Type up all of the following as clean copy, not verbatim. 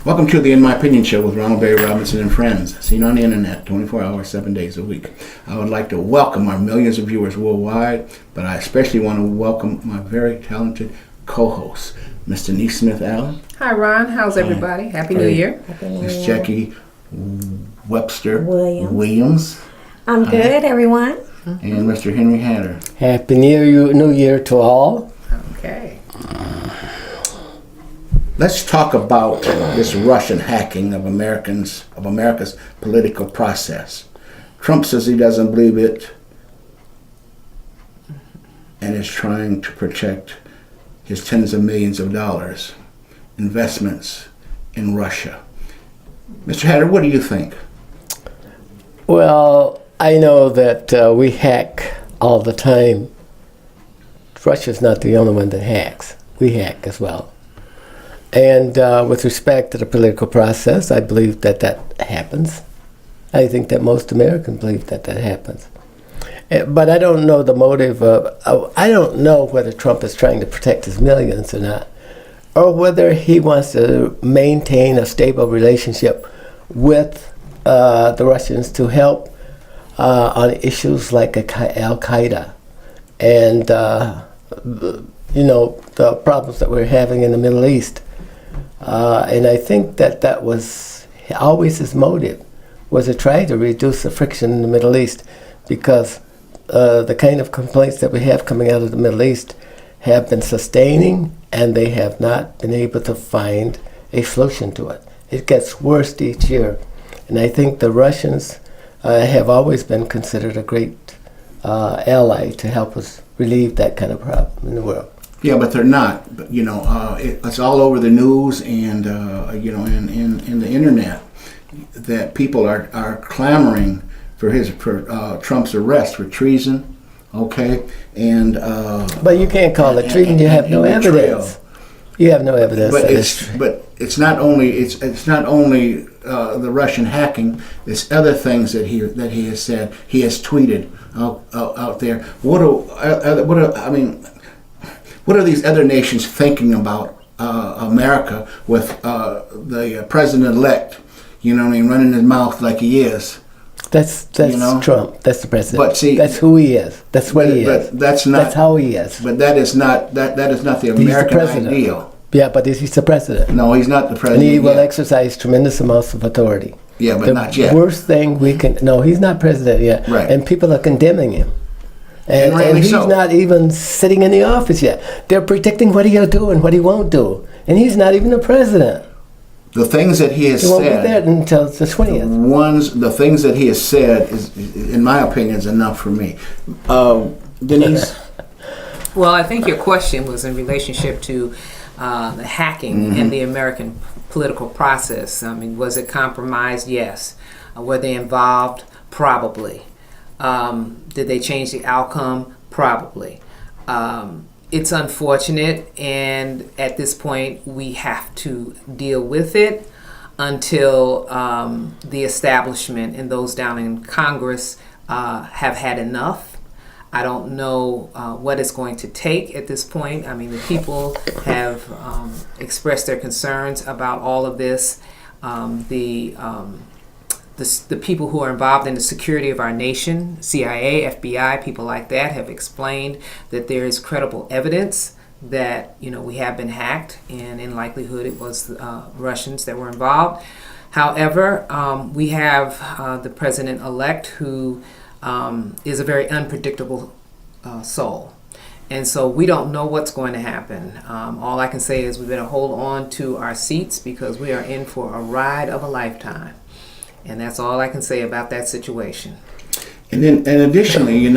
Welcome to the In My Opinion Show with Ronald, Barry Robinson, and friends. Seen on the internet 24 hours, 7 days a week. I would like to welcome our millions of viewers worldwide, but I especially want to welcome my very talented co-host, Miss Denise Smith-Allen. Hi, Ron. How's everybody? Happy New Year. Miss Jackie Webster Williams. I'm good, everyone. And Mr. Henry Hatter. Happy New Year to all. Okay. Let's talk about this Russian hacking of America's political process. Trump says he doesn't believe it and is trying to protect his tens of millions of dollars investments in Russia. Mr. Hatter, what do you think? Well, I know that we hack all the time. Russia's not the only one that hacks. We hack as well. And with respect to the political process, I believe that happens. I think that most Americans believe that happens. But I don't know the motive I don't know whether Trump is trying to protect his millions or not, or whether he wants to maintain a stable relationship with the Russians to help on issues like Al-Qaeda and the problems that we're having in the Middle East. And I think that was always his motive, was to try to reduce the friction in the Middle East, because the kind of complaints that we have coming out of the Middle East have been sustaining, and they have not been able to find a solution to it. It gets worse each year. And I think the Russians have always been considered a great ally to help us relieve that kind of problem in the world. Yeah, but they're not. But, it's all over the news and in the internet that people are clamoring for Trump's arrest for treason. Okay, and but you can't call it treason. You have no evidence. You have no evidence. But it's not only the Russian hacking. It's other things that he has said. He has tweeted out there. What are these other nations thinking about America with the president-elect, running his mouth like he is? That's Trump. That's the president. But see, that's who he is. That's what he is. But that's not. That's how he is. But that is not the American ideal. Yeah, but he's the president. No, he's not the president. And he will exercise tremendous amounts of authority. Yeah, but not yet. The worst thing we can. No, he's not president yet. Right. And people are condemning him. And he's not even sitting in the office yet. They're predicting what he'll do and what he won't do. And he's not even the president. The things that he has said... He won't be there until the 20th. The things that he has said, is, in my opinion, is enough for me. Denise? Well, I think your question was in relationship to the hacking in the American political process. I mean, was it compromised? Yes. Were they involved? Probably. Did they change the outcome? Probably. It's unfortunate, and at this point we have to deal with it until the establishment and those down in Congress have had enough. I don't know what it's going to take at this point. I mean, the people have expressed their concerns about all of this. The people who are involved in the security of our nation, CIA, FBI, people like that, have explained that there is credible evidence that we have been hacked, and in likelihood it was Russians that were involved. However, we have the president-elect who is a very unpredictable soul. And so we don't know what's going to happen. All I can say is we better hold on to our seats, because we are in for a ride of a lifetime. And that's all I can say about that situation. And additionally,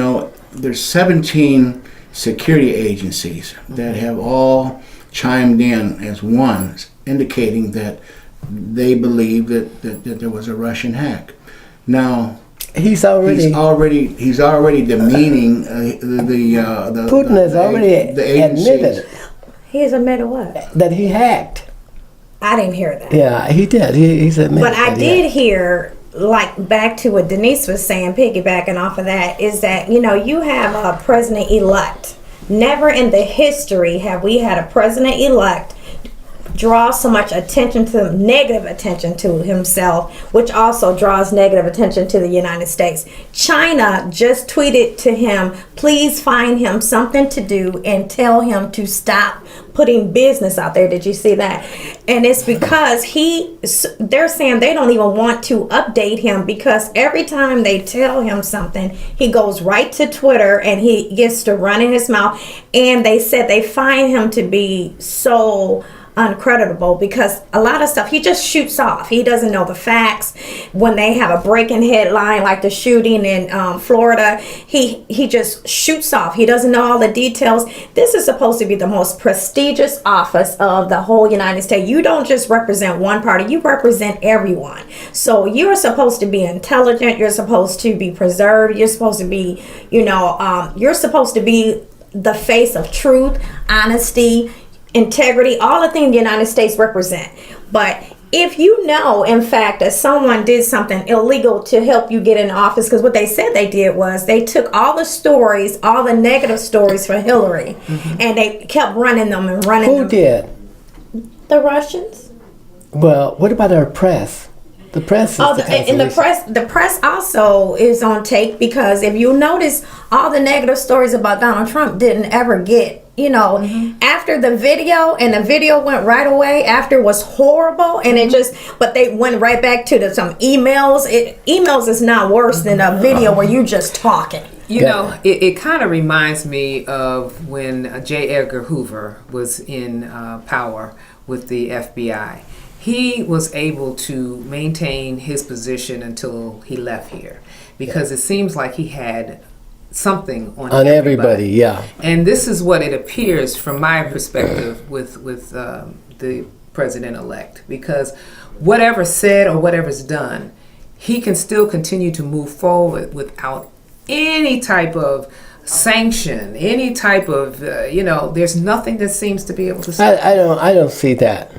there's 17 security agencies that have all chimed in as one, indicating that they believe that there was a Russian hack. Now, he's already demeaning the Putin has already admitted. He's admitted what? That he hacked. I didn't hear that. Yeah, he did. He's admitted. But I did hear, like, back to what Denise was saying, piggybacking off of that, is that, you have a president-elect. Never in the history have we had a president-elect draws so much attention to negative attention to himself, which also draws negative attention to the United States. China just tweeted to him, please find him something to do and tell him to stop putting business out there. Did you see that? And it's because they're saying they don't even want to update him, because every time they tell him something, he goes right to Twitter and he gets to run in his mouth. And they said they find him to be so uncreditable, because a lot of stuff he just shoots off. He doesn't know the facts. When they have a breaking headline like the shooting in Florida, he just shoots off. He doesn't know all the details. This is supposed to be the most prestigious office of the whole United States. You don't just represent one party, you represent everyone. So you're supposed to be intelligent, you're supposed to be preserved, you're supposed to be, you're supposed to be the face of truth, honesty, integrity, all the things the United States represent. But if you know, in fact, that someone did something illegal to help you get in office, because what they said they did was they took all the stories, all the negative stories for Hillary, and they kept running them and running them. Who did? The Russians. Well, what about our press? The press is and the press also is on take, because if you notice, all the negative stories about Donald Trump didn't ever get, after the video, and the video went right away after, was horrible, and but they went right back to some emails. Emails is not worse than a video where you just talking. It kind of reminds me of when J. Edgar Hoover was in power with the FBI. He was able to maintain his position until he left here, because it seems like he had something on everybody. Yeah. And this is what it appears from my perspective with the president-elect, because whatever's said or whatever's done, he can still continue to move forward without any type of sanction, any type of there's nothing that seems to be able to say. I don't see that.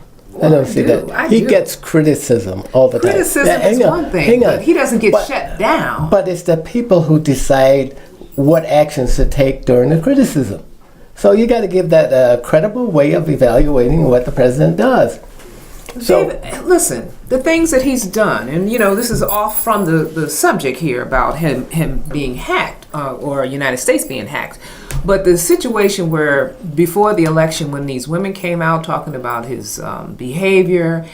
I don't see that. He gets criticism all the time. Criticism is one thing, but he doesn't get shut down. But it's the people who decide what actions to take during the criticism. So you got to give that a credible way of evaluating what the president does. So David, listen, the things that he's done, and this is off from the subject here about him being hacked, or United States being hacked. But the situation where before the election, when these women came out talking about his behavior,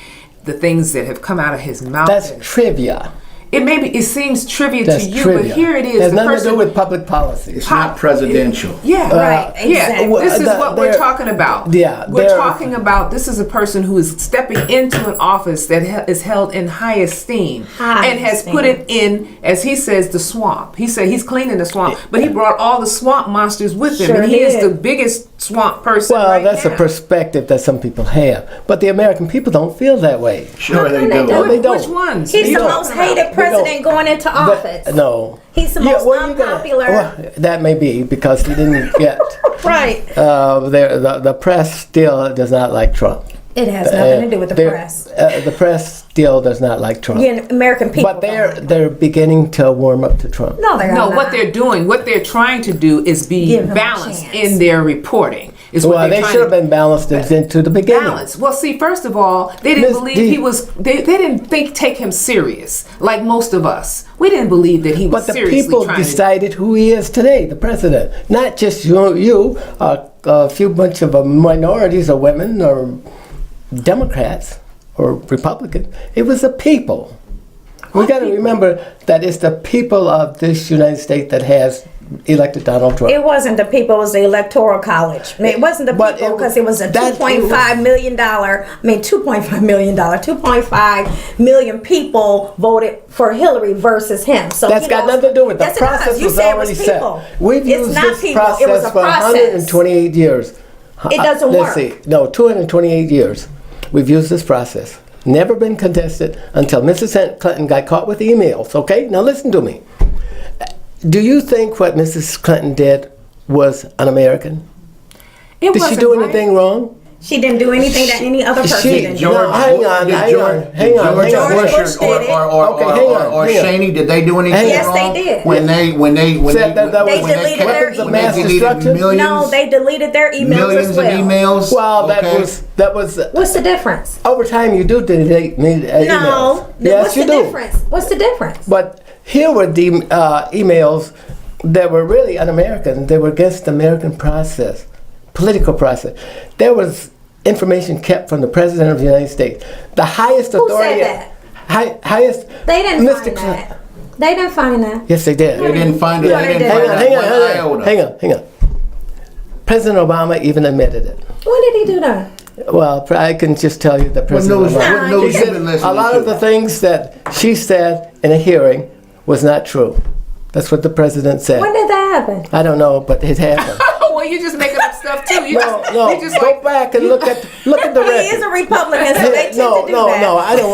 the things that have come out of his mouth. That's trivia. It seems trivia That's to you, trivia. But here it is. It has nothing to do with public policy. It's not presidential. Yeah, right. Exactly. Yeah, this is what we're talking about. Yeah, we're talking about. This is a person who is stepping into an office that is held in high esteem and has put it in, as he says, the swamp. He said he's cleaning the swamp, but he brought all the swamp monsters with him, and he is the biggest swamp person. Well, right that's now. a perspective that some people have, but the American people don't feel that way. Sure, they do. No, they don't. Which ones? He's the most hated president going into office. No. He's the most unpopular. Well, that may be because he didn't get. Right. The press still does not like Trump. It has nothing to do with the press. The press still does not like Trump. Yeah, American people. But they're beginning to warm up to Trump. No, they're not. What they're doing, what they're trying to do is be Give him a balanced chance. in their reporting. Well, they should have been balanced into the beginning. Balance. Well, see, first of all, they didn't believe he was. They didn't take him serious like most of us. We didn't believe that he was But the seriously people trying decided who he is today, the president. Not just a few bunch of minorities or women or Democrats or Republicans. It was the people. We got to remember that it's the people of this United States that has elected Donald Trump. It wasn't the people, it was the Electoral College. I mean, it wasn't the people because it was a $2.5 million, $2.5 million people voted for Hillary versus him. So That's got nothing to do with the process was already set. We've used this process for 128 years. It doesn't work. Let's see. No, 228 years. We've used this process. Never been contested until Mrs. Clinton got caught with emails. Okay? Now listen to me. Do you think what Mrs. Clinton did was un-American? Did she do anything wrong? She didn't do anything that any other person didn't do. No, hang on. George Bush did it. Or Cheney, did they do anything Yes, wrong? they did. When they deleted their weapons of mass deleted destruction? millions, No, they deleted their emails millions as well. of emails. Well, okay. that was What's the difference? over time. You do delete emails. No. Yes, What's you the do. difference? What's the difference? But here were the emails that were really un-American. They were against the American process, political process. There was information kept from the President of the United States, the highest Who authority. said that? Highest. They didn't Mr. find that. They didn't find that. Yes, they did. They didn't find it. Yeah, They they didn't did. find out one iota. Hang on. President Obama even admitted it. When did he do that? Well, I can just tell you that President news- Obama. what news He you said been listening a lot to? of the things that she said in a hearing was not true. That's what the president said. When did that happen? I don't know, but it happened. Well, you're just making up stuff too. You No, you just go like, back and look at the He is a record. Republican, so they tend No, to do no, that. no. I don't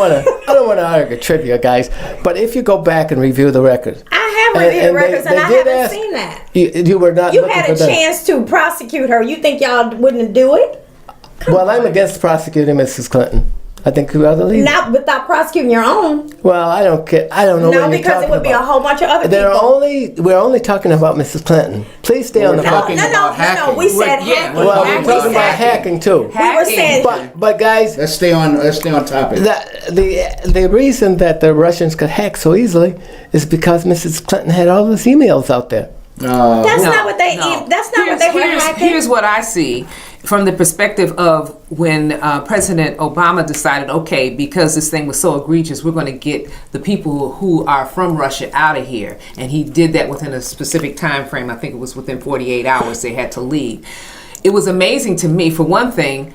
want to argue trivia, guys. But if you go back and review the records, I have reviewed And the records and I did haven't ask- seen that. you were not. You looking had for a that. chance to prosecute her. You think y'all wouldn't do it? Well, I'm against prosecuting Mrs. Clinton. I think we ought to leave. Not without prosecuting your own. Well, I don't care. I don't know No, what you're because talking it would be a about. whole bunch of other people. We're only talking about Mrs. Clinton. Please stay on the We're phone. talking No. about hacking. We said Yeah, hacking. we're Well, hacking. we're talking about Hacking. hacking too. We were saying But guys, Let's stay on topic. the reason that the Russians could hack so easily is because Mrs. Clinton had all those emails out there. that's No, not what they. no. That's not what they were hacking. Here's what I see from the perspective of when President Obama decided, okay, because this thing was so egregious, we're going to get the people who are from Russia out of here, and he did that within a specific time frame. I think it was within 48 hours they had to leave. It was amazing to me. For one thing,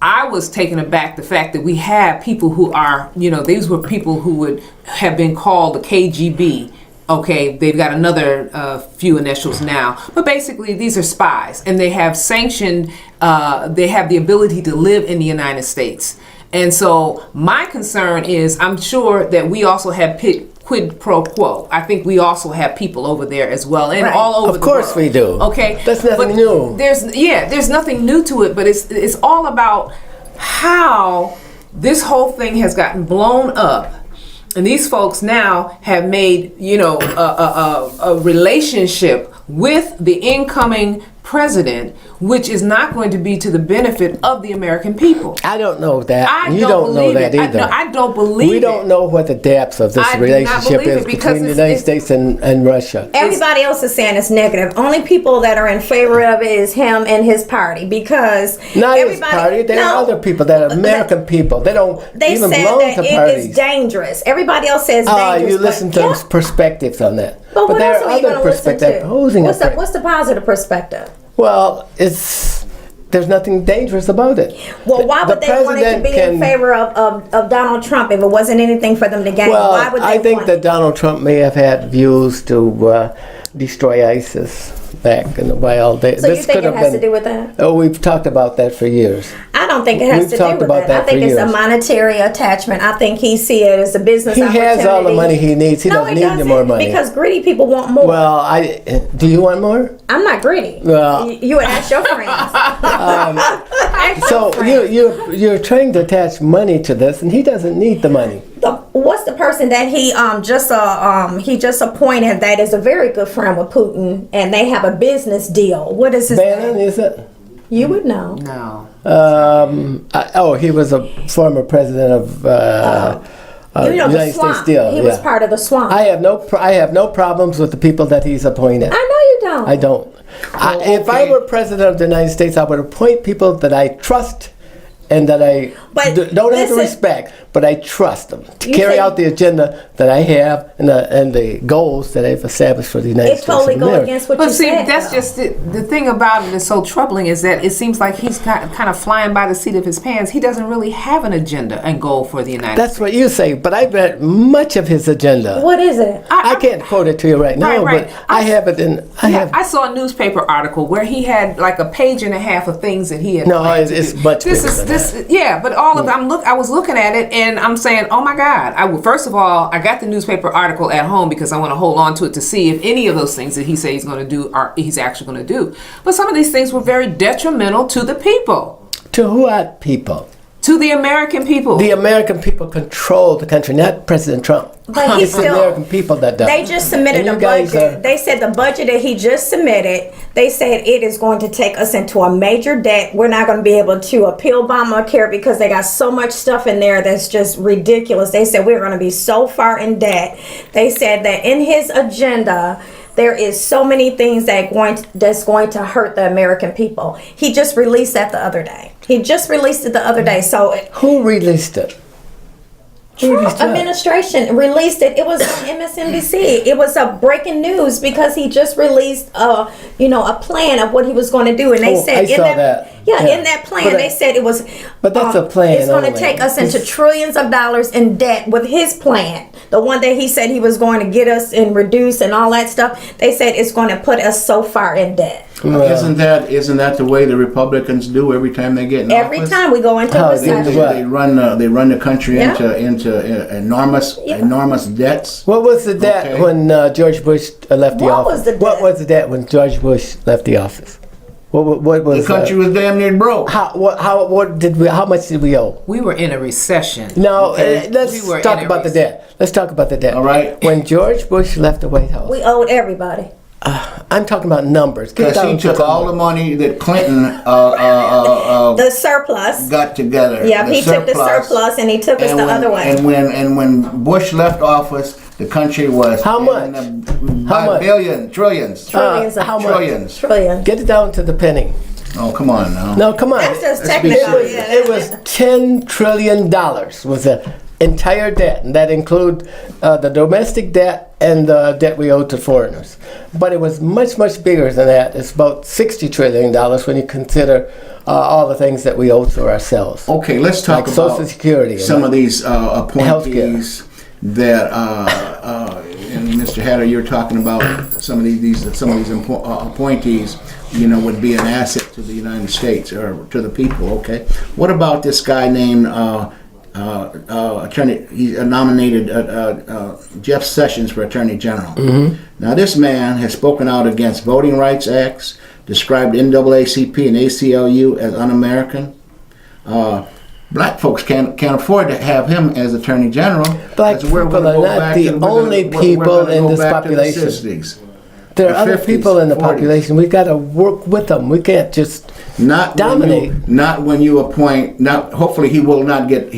I was taken aback the fact that we have people who are, these were people who would have been called the KGB. Okay, they've got another few initials now, but basically these are spies, and they have sanctioned, they have the ability to live in the United States. And so my concern is, I'm sure that we also have quid pro quo. I think we also have people over there as well, and Right. all over Of the course world. we do. Okay, That's nothing but new. There's nothing new to it, but it's all about how this whole thing has gotten blown up. And these folks now have made, a relationship with the incoming president, which is not going to be to the benefit of the American people. I don't know that. I You don't don't know believe that it. either. I don't believe We it. don't know what the depths of this I do not relationship believe is it because between the United States and Russia. Everybody else is saying it's negative. Only people that are in favor of it is him and his party because Not his everybody. party. There are other people that are American people. They don't They even said belong that to it parties. is dangerous. Everybody else says dangerous. You but- listen to Yeah. perspectives on that. But what there else are are you other going to listen perspectives to? opposing it. What's the positive perspective? Well, there's nothing dangerous about it. Well, why would The they want it to president be in can- favor of Donald Trump if it wasn't anything for them to gain? Well, Why would they I think want that Donald Trump may have had views to destroy ISIS back in the wild. So you think it has to do with that? Oh, we've talked about that for years. I don't think it has We've to do talked with about that. I that think for it's a years. monetary attachment. I think he see it as a business He opportunity. has all the money he needs. He No, doesn't he need doesn't, any more money. because greedy people want more. Well, do you want more? I'm not greedy. Well- You would ask your friends. Ask So your friends. you're trying to attach money to this, and he doesn't need the money. What's the person that he just appointed that is a very good friend with Putin, and they have a business deal? What is his Bannon, name? is it? You would know. No. He was a former president of You know the United swamp. States Steel. He was part of the swamp. I have no problems with the people that he's appointed. I know you don't. I don't. If I were president of the United States, I would appoint people that I trust and that I But don't have this to is- respect, but I trust them to You carry say- out the agenda that I have and the goals that I've established for the United It States totally of go America. against what But you see, said. that's though. just the thing about it is so troubling is that it seems like he's kind of flying by the seat of his pants. He doesn't really have an agenda and goal for the United States. That's what you say, but I've read much of his agenda. What is it? I can't quote it to you right now, Right. but I have it in. I saw a newspaper article where he had like a page and a half of things that he had. No, planned to it's do. much This bigger is than this. that. Yeah, but all of I was looking at it and I'm saying, oh my God! First of all, I got the newspaper article at home because I want to hold on to it to see if any of those things that he says he's going to do are he's actually going to do. But some of these things were very detrimental to the people. To what people? To the American people. The American people control the country, not President Trump. But he It's the still- American people that does. They just submitted And a you guys budget. They said the budget that he just submitted, they said it is going to take us into a major debt. We're not going to be able to appeal Obamacare because they got so much stuff in there that's just ridiculous. They said we're going to be so far in debt. They said that in his agenda, there is so many things that's going to hurt the American people. He just released that the other day. He just released it the other day. So Who released it? Trump administration released it. It was on MSNBC. It was a breaking news because he just released a plan of what he was going to do, and they said I saw that. Yeah, Yeah. in that plan But they said it was. But that's a plan It's going to only. take us into trillions of dollars in debt with his plan. The one that he said he was going to get us and reduce and all that stuff. They said it's going to put us so far in debt. Isn't that the way the Republicans do every time they get in Every office? time we go into How a they They, recession. do they run the country Yeah. into enormous debts. What was the debt Okay. when George Bush left the What office? was the What debt? was the debt when George Bush left the office? What was The country was damn near broke. how much did we owe? We were in a recession. No, We let's were talk in a about the debt. Let's talk about the debt. All right. When George Bush left the White House, We owed everybody. I'm talking about numbers. Get Because down he to took all the money that Clinton The surplus. got together. Yeah, he took the surplus and he took us the other way. And when Bush left office, the country was How much? How much? Trillions. Trillions of how much? Trillions. Trillions. Get it down to the penny. Oh, come on now. No, come on. That's just Let's be technical. serious. Yeah. It was $10 trillion was the entire debt, and that include the domestic debt and the debt we owed to foreigners. But it was much, much bigger than that. It's about $60 trillion when you consider all the things that we owe to ourselves. Okay, let's talk Like about Social Security and some of these appointees that, and Mr. Hatter, you're talking about some of these appointees, would be an asset to the United States or to the people. Okay, what about this guy named Attorney? He nominated Jeff Sessions for Attorney General. Mm-hmm. Now, this man has spoken out against Voting Rights Acts, described NAACP and ACLU as un-American. Black folks can't afford to have him as Attorney General. Black That's where we're people gonna are go not back the to- we're gonna- only we're people gonna in go this back to the population. 60s. There are The other 50s, people in the 40s. population. We've got to work with them. We can't just Not dominate. Not when you appoint. Not hopefully he will not get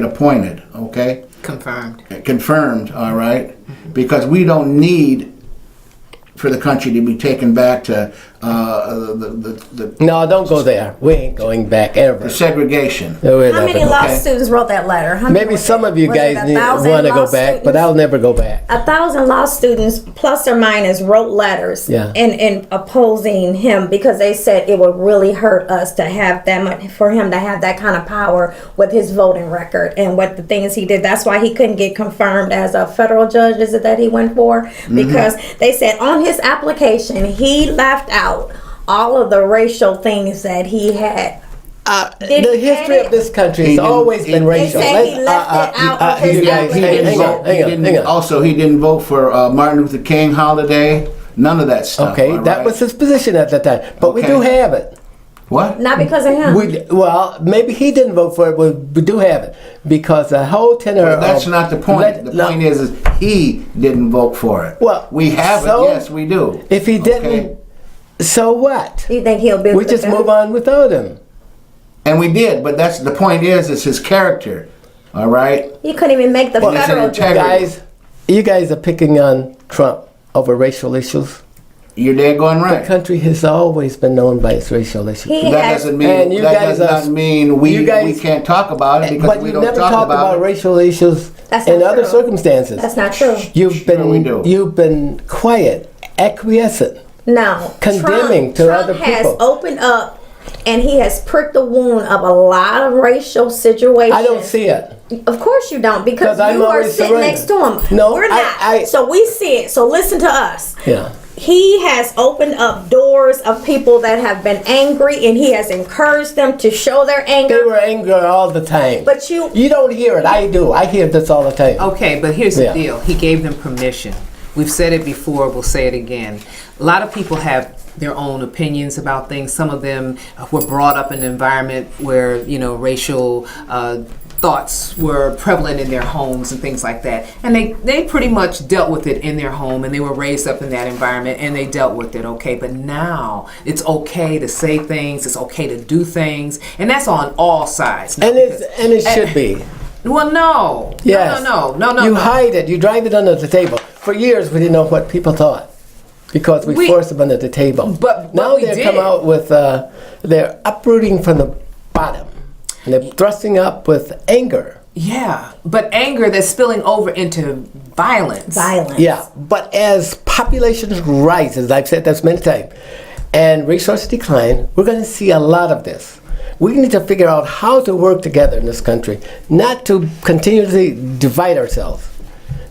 appointed. Okay, Confirmed. confirmed. All right, because we don't need for the country to be taken back to the No, don't go there. We ain't going back ever. segregation. No, we're How never many going law back. Okay. students wrote that letter? How many Maybe was some it? of you Was it guys 1,000 want to law go back, but students? I'll never go back. 1,000 law students plus or minus wrote letters Yeah. in opposing him because they said it would really hurt us to have that much, for him to have that kind of power with his voting record and what the things he did. That's why he couldn't get confirmed as a federal judge. Is it that he went for? Because they said on his application he left out all of the racial things that he had. Did The he history edit? of this country He has didn't- always been he- racial. They say he left it out of his you guys, He hang didn't on, vote. hang on. Also, he didn't vote for Martin Luther King holiday. None of that stuff. Okay, all that right? was his position at that time. But we Okay. do have it. what? Not because of him. Well, maybe he didn't vote for it, but we do have it. Because the whole tenor Well, that's of... not the point. The point is he didn't vote for it. Well, we have so it. Yes, we do. If he didn't, Okay. so what? You think he'll be? We just move on without him. And we did, but that's the point. Is it's his character. All right. He couldn't even make the Well, it's an federal judge. integrity. You guys are picking on Trump over racial issues. You're dead going The right. country has always been known by its racial issues. He That has, doesn't mean And you that guys does are- not mean we you guys- we can't talk about it because But we you don't never talk talk about it. racial issues That's in not other true. circumstances. that's not true. You've Sure we been do. you've been quiet, acquiescent. No. Condemning Trump, to Trump other has people. opened up and he has pricked the wound of a lot of racial situations. I don't see it. Of course you don't, because 'Cause I'm you are always sitting surrendered. next to him. No, we're not. So we see it. So listen to us. Yeah. He has opened up doors of people that have been angry, and he has encouraged them to show their anger. They were angry all the time. But you don't hear it. I do. I hear this all the time. Okay, but here's Yeah. the deal. He gave them permission. We've said it before, we'll say it again. A lot of people have their own opinions about things. Some of them were brought up in an environment where, racial thoughts were prevalent in their homes and things like that. And they pretty much dealt with it in their home, and they were raised up in that environment, and they dealt with it, okay? But now it's okay to say things, it's okay to do things, and that's on all sides. And it should be. Well, no. Yes. No. You hide it. You drive it under the table. For years, we didn't know what people thought because we forced them under the table. But now we they did. come out with, they're uprooting from the bottom. And they're thrusting up with anger. Yeah, but anger that's spilling over into violence. Yeah, but as population rises, I've said this many times, and resources decline, we're going to see a lot of this. We need to figure out how to work together in this country, not to continually divide ourselves.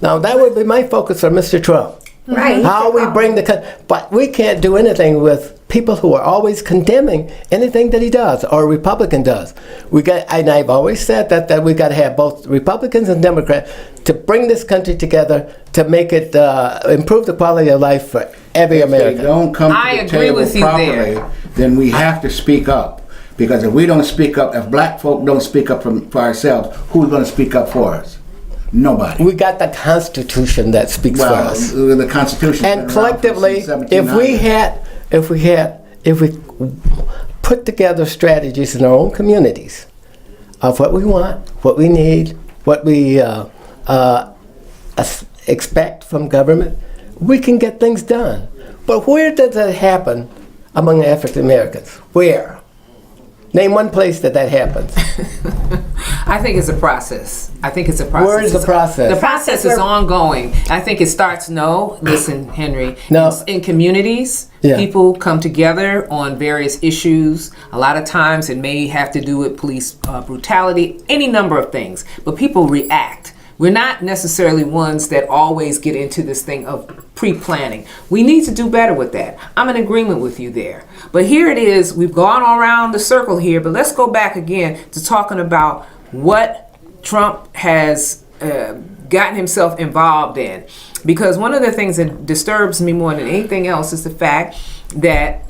Now, that would be my focus for Mr. Trump. Right. How we bring but we can't do anything with people who are always condemning anything that he does or a Republican does. And I've always said that we got to have both Republicans and Democrats to bring this country together to make it improve the quality of life for every American. If they don't come to I the agree table with you properly, there. then we have to speak up. Because if we don't speak up, if black folk don't speak up for ourselves, who's going to speak up for us? Nobody. We got the Constitution that speaks for us. The Constitution. And collectively, if we put together strategies in our own communities of what we want, what we need, what we expect from government, we can get things done. But where does that happen among African Americans? Where? Name one place that happens. I think it's a process. Where is the process? The process is ongoing. I think it starts, listen, Henry, No. in communities, Yeah. people come together on various issues. A lot of times it may have to do with police brutality, any number of things, but people react. We're not necessarily ones that always get into this thing of pre-planning. We need to do better with that. I'm in agreement with you there. But here it is, we've gone around the circle here, but let's go back again to talking about what Trump has gotten himself involved in. Because one of the things that disturbs me more than anything else is the fact that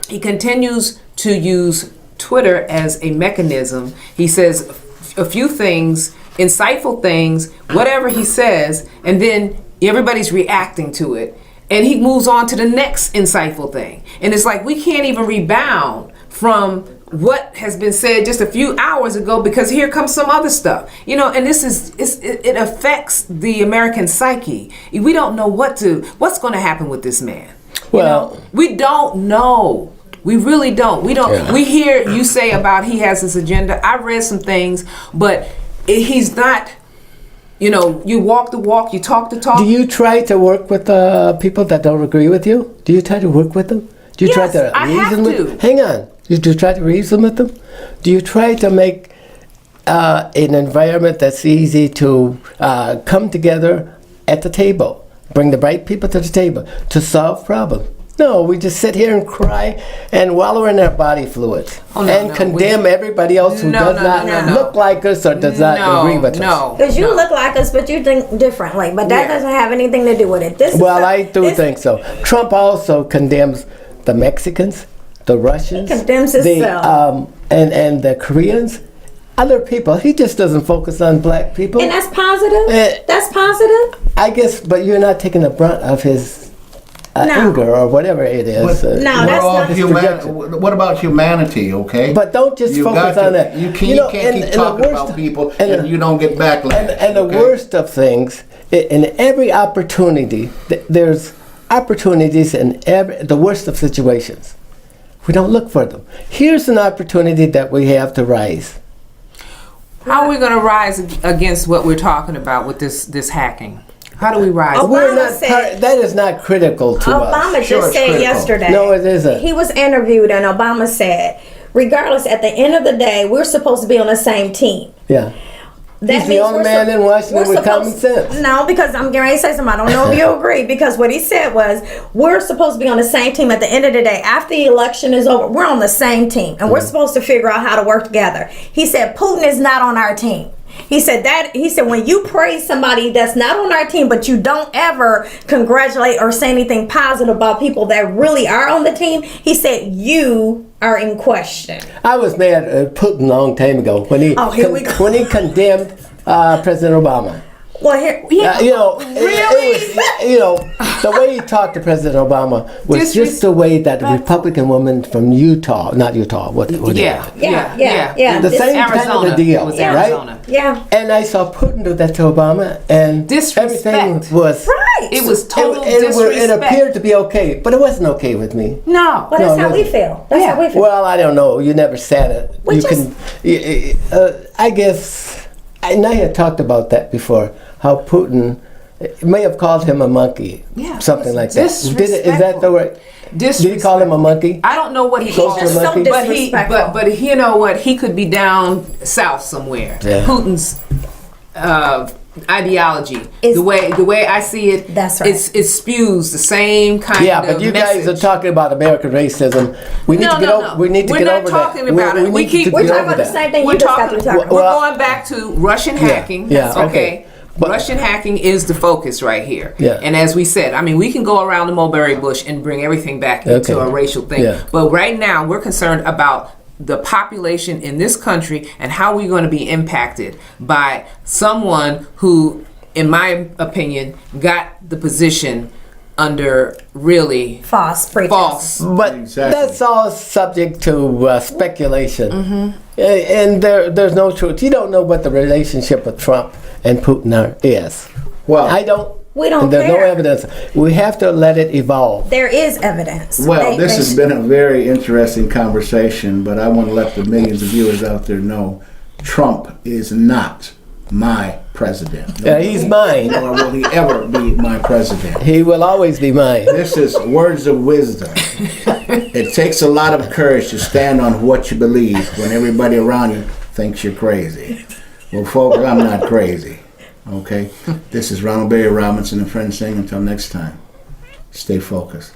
he continues to use Twitter as a mechanism. He says a few things, insightful things, whatever he says, and then everybody's reacting to it. And he moves on to the next insightful thing. And it's like we can't even rebound from what has been said just a few hours ago because here comes some other stuff. And it affects the American psyche. We don't know what's going to happen with this man. We don't know. We really don't. We don't. Yeah. We hear you say about he has this agenda. I read some things, but he's not. You walk the walk, you talk the talk. Do you try to work with people that don't agree with you? Do you try to work with them? Do you try to reason with them? Hang on. Do you try to reason with them? Do you try to make an environment that's easy to come together at the table, bring the right people to the table to solve problems? No, we just sit here and cry and wallow in our body fluids and condemn everybody else who does not look like us or does not agree with us. Because you look like us, but you think differently. But that doesn't have anything to do with it. I do think so. Trump also condemns the Mexicans, the Russians, he condemns himself. And the Koreans. Other people. He just doesn't focus on black people. And that's positive? That's positive? I guess, but you're not taking the brunt of his anger or whatever it is. That's not. What about humanity, okay? But don't just focus on that. You can't keep talking about people and you don't get backlash. And the worst of things, in every opportunity, there's opportunities in the worst of situations. We don't look for them. Here's an opportunity that we have to rise. How are we going to rise against what we're talking about with this hacking? How do we rise? That is not critical to us. Obama just said yesterday. No, it isn't. He was interviewed and Obama said, regardless, at the end of the day, we're supposed to be on the same team. Yeah. He's the only man in Washington with common sense. No, because I'm getting ready to say something. I don't know if you agree. Because what he said was, we're supposed to be on the same team at the end of the day. After the election is over, we're on the same team. And we're supposed to figure out how to work together. He said, Putin is not on our team. He said when you praise somebody that's not on our team, but you don't ever congratulate or say anything positive about people that really are on the team, he said you are in question. I was mad at Putin a long time ago when he here we go. when he condemned President Obama. Well, here, The way he talked to President Obama was just the way that the Republican woman from Utah, not Utah, what yeah. the same kind of a deal, It was right? Arizona. Yeah. And I saw Putin do that to Obama, and Disrespect. everything was Right. It was total it disrespect. appeared to be okay, but it wasn't okay with me. No. Well, that's No, how we feel. That's how we feel. Well, I don't know. You never said it. I guess, and I had talked about that before. How Putin may have called him a monkey, something like that. Is that the right? Did he call him a monkey? I don't know what he called Close to a him, monkey? but you know what? He could be down south somewhere. Yeah. Putin's ideology, the way I see it, That's right. it spews the same kind Yeah, of but you message. guys are talking about American racism. We need to get over. We need to get over that. We're not talking about it. We need to We're get talking over about the that. same thing We're you just got talking. to talking We're about. going back to Russian hacking. Yeah, okay. okay. But- Russian hacking is the focus right here. Yeah. And as we said, I mean, we can go around the mulberry bush and bring everything back into Okay. a racial thing. Yeah. But right now, we're concerned about the population in this country and how we're going to be impacted by someone who, in my opinion, got the position under really False pretense. false. But Exactly. that's all subject to speculation, and there's no truth. You don't know what the relationship of Trump and Putin is. Well, I don't. We don't and there's no care. evidence. We have to let it evolve. There is evidence. Well, this has been a very interesting conversation, but I want to let the millions of viewers out there know Trump is not my president. He's mine. Nor will he ever be my president. He will always be mine. This is words of wisdom. It takes a lot of courage to stand on what you believe when everybody around you thinks you're crazy. Well, folks, I'm not crazy. Okay? This is Ronald Barry Robinson and friends saying until next time, stay focused.